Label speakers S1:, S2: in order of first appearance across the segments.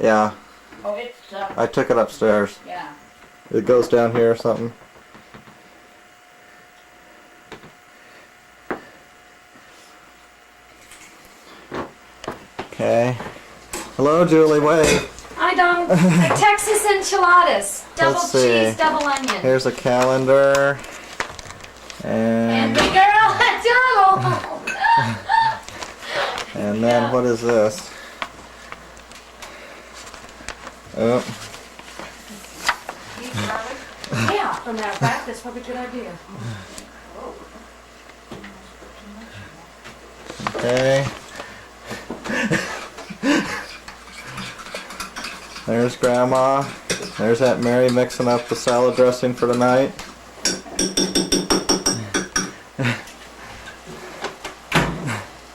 S1: Yeah.
S2: Oh, it's,
S1: I took it upstairs.
S2: yeah.
S1: It goes down here or something. Okay. Hello, Julie. Wait.
S3: I don't. Texas enchiladas. Double
S1: Let's see.
S3: cheese, double onion.
S1: Here's a calendar.
S3: And
S1: And
S3: the girl at double.
S1: and then what is this? Oh.
S3: Yeah, from that back, that's probably a good idea.
S1: Okay. There's Grandma. There's Aunt Mary mixing up the salad dressing for tonight.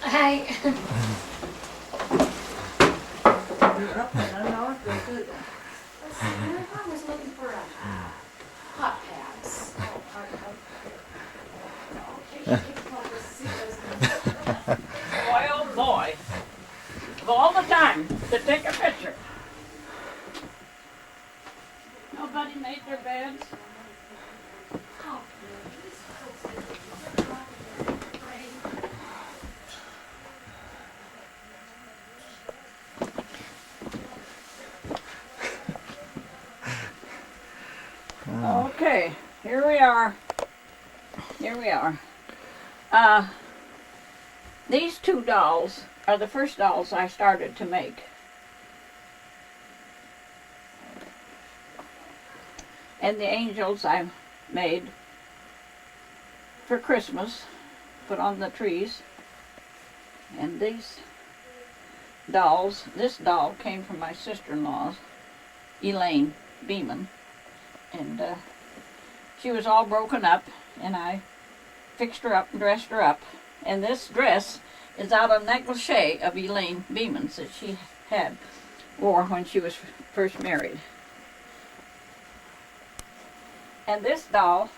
S3: Hey. I was looking for hot pads.
S2: Boy, oh boy. Of all the time to take a picture. Nobody made their beds. Okay, here we are. Here we are. These two dolls are the first dolls I started to make. And the angels I made for Christmas, put on the trees. And these dolls, this doll came from my sister-in-law's, Elaine Beman. And she was all broken up, and I fixed her up and dressed her up. And this dress is out of negligee of Elaine Beman's that she wore when she was first married. And this doll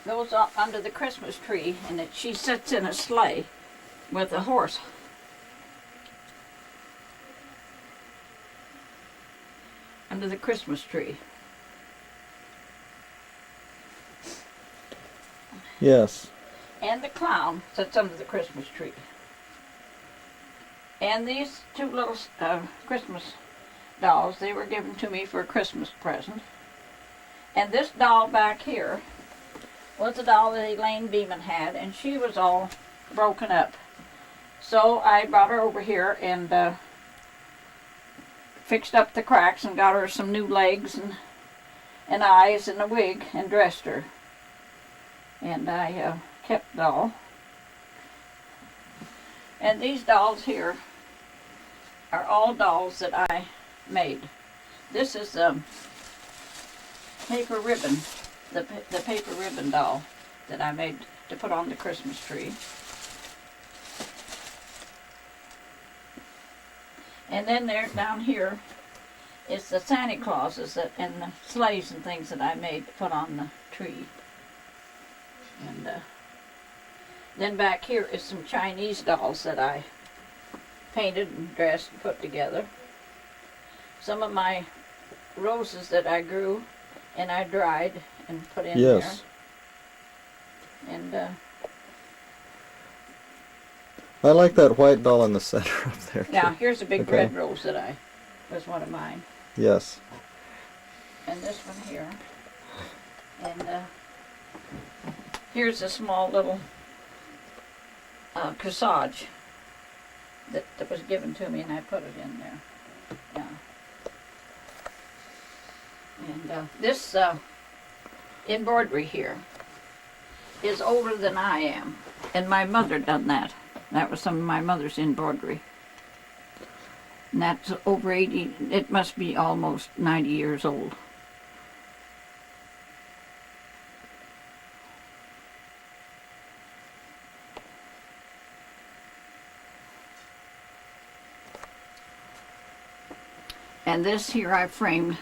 S2: goes up under the Christmas tree, and she sits in a sleigh with a horse. Under the Christmas tree.
S1: Yes.
S2: And the clown sits under the Christmas tree. And these two little Christmas dolls, they were given to me for a Christmas present. And this doll back here was a doll that Elaine Beman had, and she was all broken up. So I brought her over here and fixed up the cracks and got her some new legs and eyes and a wig and dressed her. And I kept the doll. And these dolls here are all dolls that I made. This is paper ribbon, the paper ribbon doll that I made to put on the Christmas tree. And then there down here is the Santa Clauses and the sleighs and things that I made to put on the tree. And then back here is some Chinese dolls that I painted and dressed and put together. Some of my roses that I grew and I dried and put in there. And
S1: I like that white doll in the center up there.
S2: now
S1: too.
S2: here's a big
S1: Okay.
S2: red rose that was one of mine.
S1: Yes.
S2: And this one here. And here's a small little corsage that was given to me, and I put it in there. Yeah. And this embroidery here is older than I am, and my mother done that. That was some of my mother's embroidery. And that's over 80, it must be almost 90 years old. And this here I framed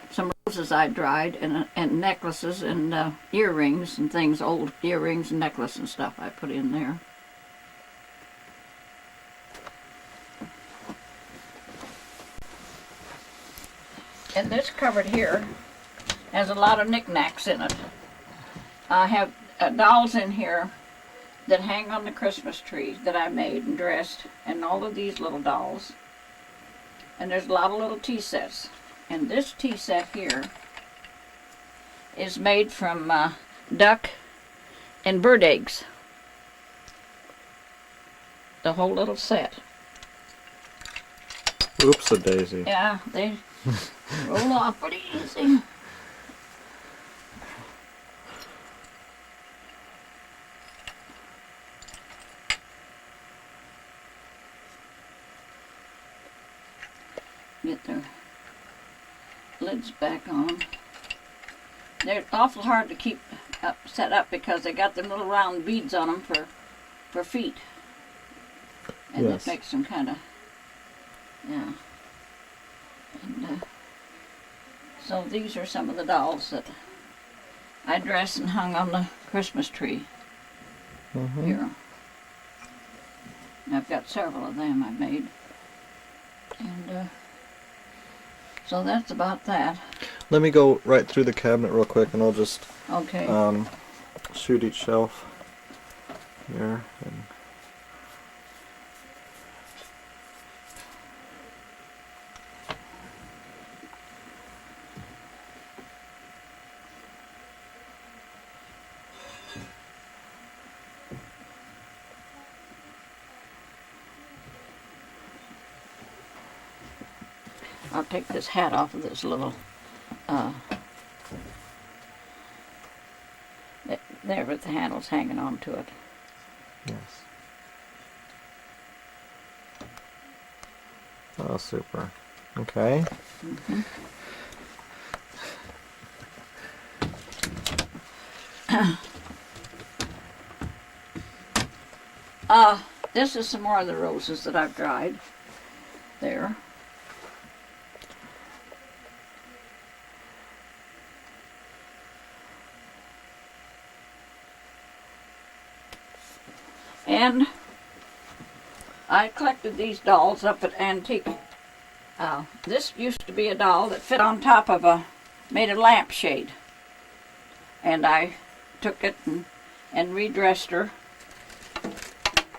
S2: some roses I dried and necklaces and earrings and things, old earrings and necklaces and stuff I put in there. And this cupboard here has a lot of knickknacks in it. I have dolls in here that hang on the Christmas tree that I made and dressed, and all of these little dolls. And there's a lot of little tea sets. And this tea set here is made from duck and bird eggs. The whole little set.
S1: Oops-a-daisy.
S2: Yeah, they roll off pretty easy. Get their lids back on. They're awful hard to keep set up because they got them little round beads on them for feet. And
S1: Yes.
S2: it makes them kind of, yeah. And so these are some of the dolls that I dressed and hung on the Christmas tree here. I've got several of them I've made. And so that's about that.
S1: Let me go right through the cabinet real quick, and I'll just
S2: Okay.
S1: shoot each shelf here. And
S2: I'll take this hat off of this little, there with the handles hanging on to it.
S1: yes. Oh, super. Okay.
S2: This is some more of the roses that I've dried there. And I collected these dolls up at Antique. This used to be a doll that fit on top of made a lampshade. And I took it and redressed her.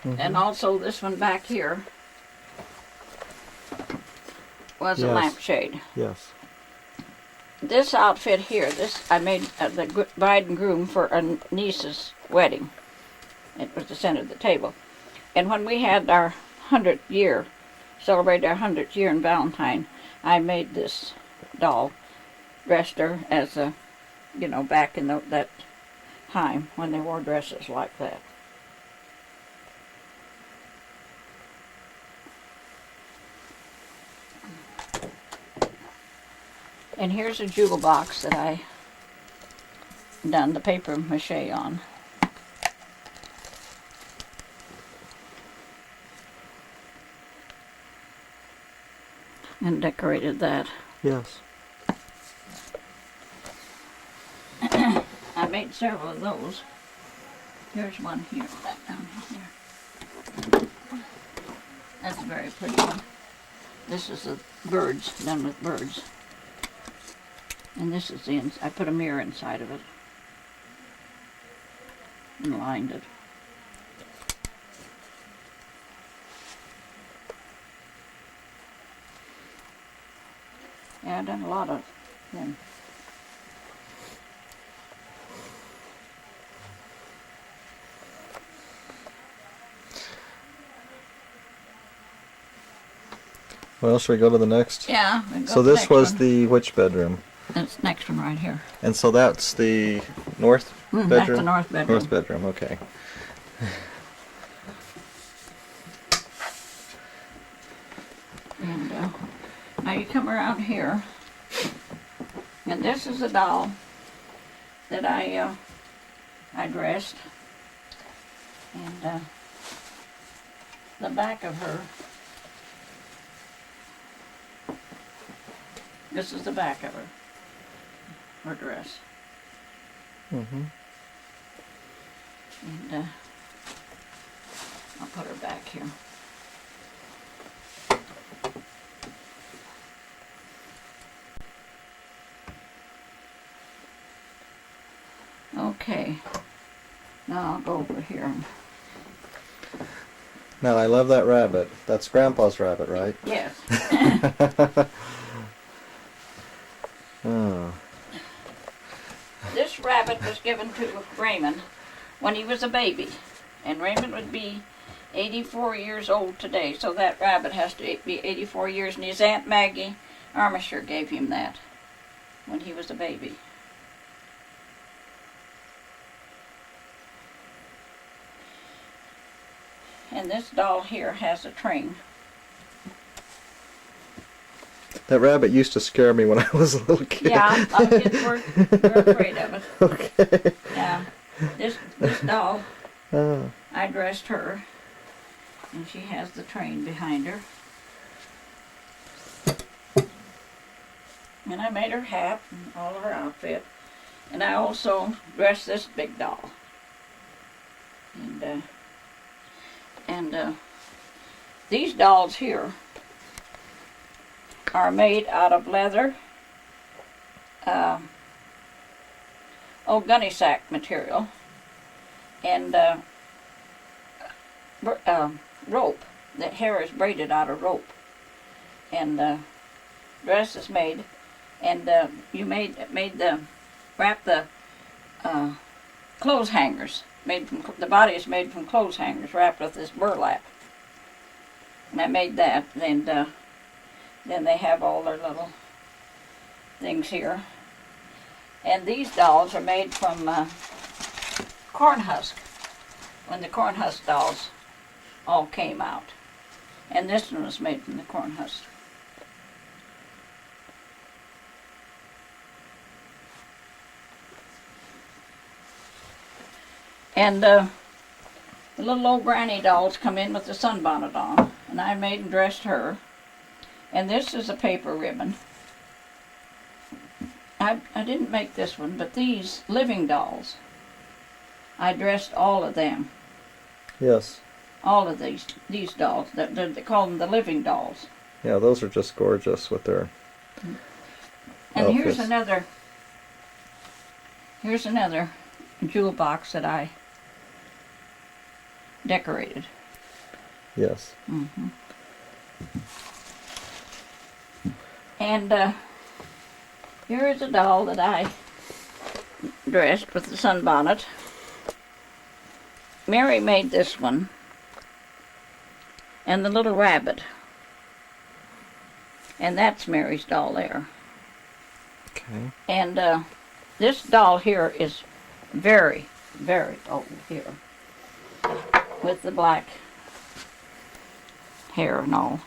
S2: And also this one back here was a
S1: Yes.
S2: lampshade.
S1: Yes.
S2: This outfit here, this I made the bride and groom for a niece's wedding. It was the center of the table. And when we had our 100th year, celebrated our 100th year in Valentine, I made this doll, dressed her as a, back in that time when they wore dresses like that. And here's a jewel box that I done the paper mache on. And decorated that.
S1: Yes.
S2: I made several of those. Here's one here, that down here. That's a very pretty one. This is the birds, done with birds. And this is the I put a mirror inside of it. And lined it. Yeah, I've done a lot of them.
S1: Well, should we go to the next?
S2: Yeah. we go
S1: So
S2: to the
S1: this
S2: next
S1: was
S2: one.
S1: the which bedroom?
S2: That's next one right here.
S1: And so that's the north bedroom?
S2: That's the north bedroom.
S1: North bedroom, okay.
S2: And now you come around here, and this is a doll that I dressed, and the back of her. This is the back of her dress,
S1: Mm-hmm.
S2: and I'll put her back here. Okay. Now I'll go over here.
S1: Now I love that rabbit. That's Grandpa's rabbit, right?
S2: Yes.
S1: Oh.
S2: This rabbit was given to Raymond when he was a baby. And Raymond would be 84 years old today. So that rabbit has to be 84 years. And his Aunt Maggie Ormesher gave him that when he was a baby. And this doll here has a train.
S1: That rabbit used to scare me when I was a little kid.
S2: Yeah, kids were afraid of it.
S1: Okay.
S2: Yeah, this doll,
S1: Oh.
S2: I dressed her, and she has the train behind her. And I made her hat and all of her outfit. And I also dressed this big doll. And these dolls here are made out of leather, gunny sack material, and rope. The hair is braided out of rope, and dress is made, and you wrap the clothes hangers. The body is made from clothes hangers wrapped with this burlap, and I made that. And then they have all their little things here. And these dolls are made from corn husk, when the corn husk dolls all came out. And this one was made from the corn husk. And the little old granny dolls come in with the sunbonnet on, and I made and dressed her. And this is a paper ribbon. I didn't make this one, but these living dolls, I dressed all of them.
S1: Yes.
S2: All of these dolls. They call them the living dolls.
S1: Yeah, those are just gorgeous with their
S2: And
S1: outfits.
S2: here's another jewel box that I decorated.
S1: Yes.
S2: Mm-hmm. And here is a doll that I dressed with the sunbonnet. Mary made this one, and the little rabbit. And that's Mary's doll there.
S1: Okay.
S2: And this doll here is very, very old here, with the black hair and all,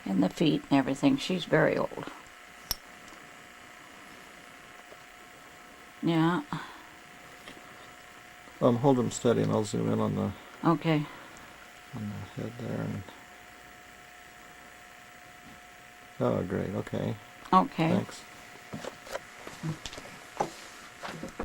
S2: and the feet and everything. She's very old. Yeah.
S1: Hold them steady, and I'll zoom in on the
S2: Okay.
S1: head there. And... Oh, great. Okay.
S2: Okay.
S1: Thanks.